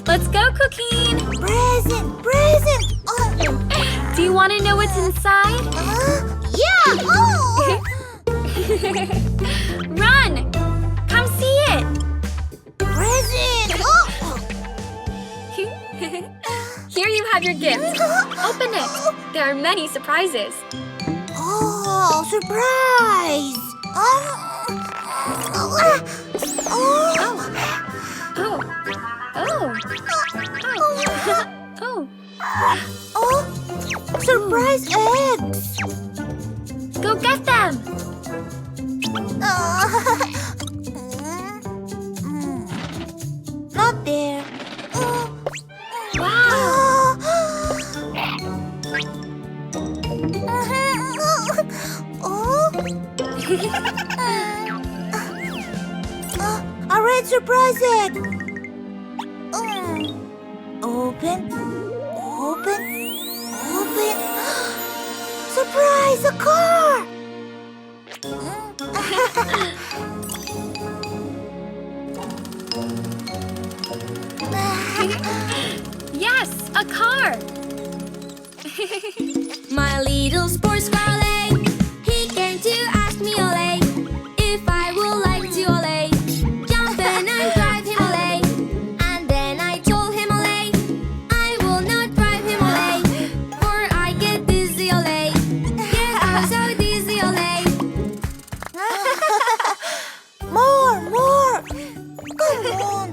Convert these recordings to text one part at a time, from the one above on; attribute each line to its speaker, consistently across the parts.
Speaker 1: Let's go, Cuquin!
Speaker 2: Present! Present!
Speaker 1: Do you want to know what's inside?
Speaker 2: Yeah! Oh.
Speaker 1: Run! Come see it!
Speaker 2: Present!
Speaker 1: Here you have your gift. Open it. There are many surprises.
Speaker 2: Oh, surprise! Oh.
Speaker 1: Oh. Oh. Oh.
Speaker 2: Oh, surprise eggs!
Speaker 1: Go get them!
Speaker 2: Not there.
Speaker 1: Wow!
Speaker 2: A red surprise egg! Open, open, open. Surprise, a car!
Speaker 1: Yes, a car!
Speaker 3: My little sports car Ole, he came to ask me Ole, if I would like to Ole, jump in and drive him Ole. And then I told him Ole, I will not drive him Ole, for I get dizzy Ole. Yes, I'm so dizzy Ole.
Speaker 2: More, more! Come on!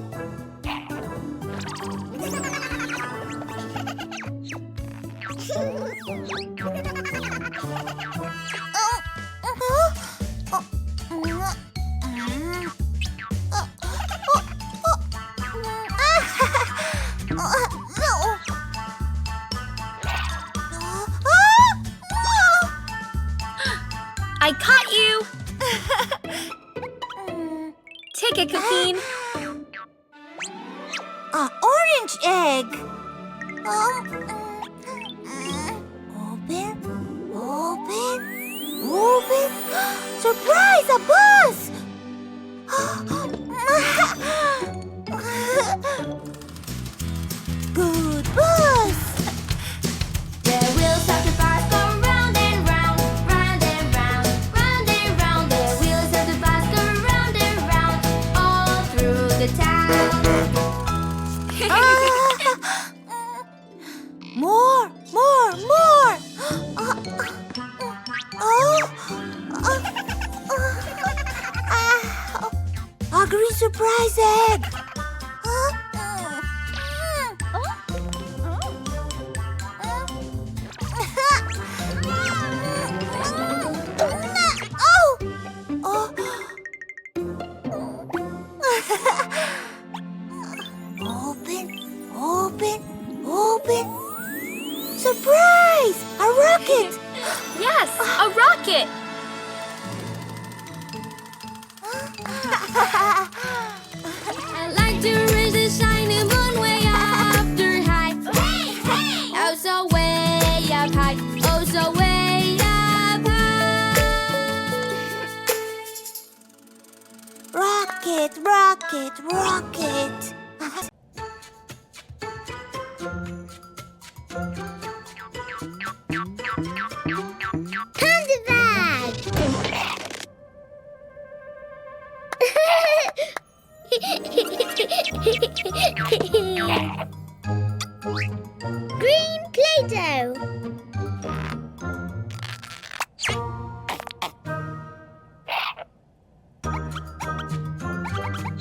Speaker 1: I caught you! Take it, Cuquin.
Speaker 2: Orange egg. Open, open, open. Surprise, a bus! Good bus.
Speaker 3: The wheels of the bus go round and round, round and round, round and round. The wheels of the bus go round and round, all through the town.
Speaker 2: More, more, more. A green surprise egg. Open, open, open. Surprise! A rocket!
Speaker 1: Yes, a rocket!
Speaker 3: I like to raise the shiny moon way after high. Oh, so way up high. Oh, so way up high.
Speaker 2: Rocket, rocket, rocket. Candy bag. Green Play-Doh.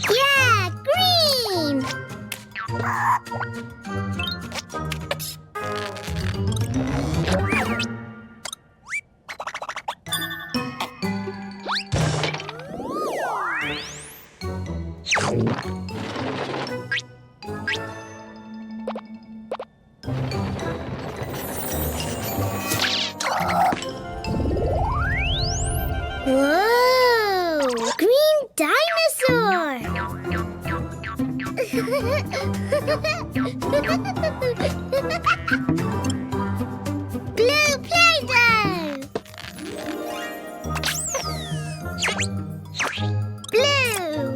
Speaker 2: Yeah, green. Whoa! Green dinosaur! Blue Play-Doh! Blue!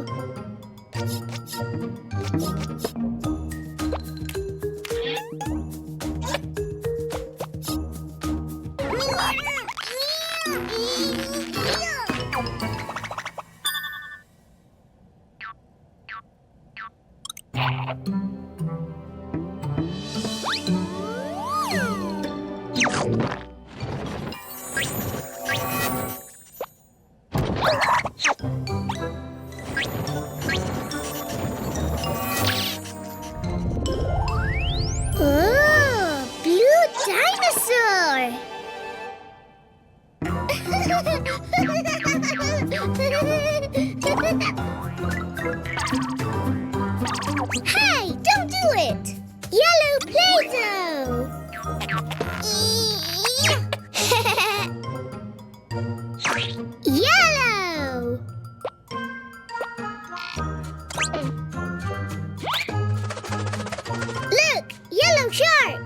Speaker 2: Oh, blue dinosaur! Hey, don't do it! Yellow Play-Doh! Yellow! Look! Yellow shark!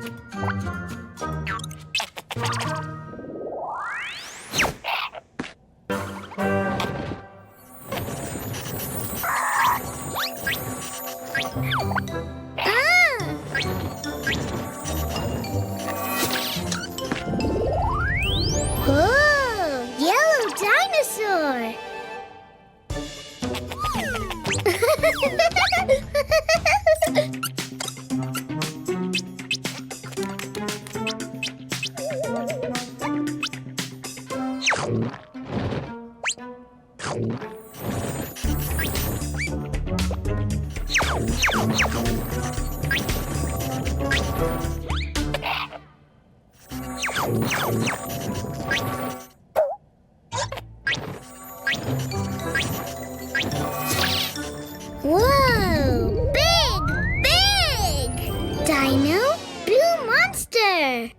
Speaker 2: Ah! Oh, yellow dinosaur! Whoa! Big! Big! Dino Blue Monster!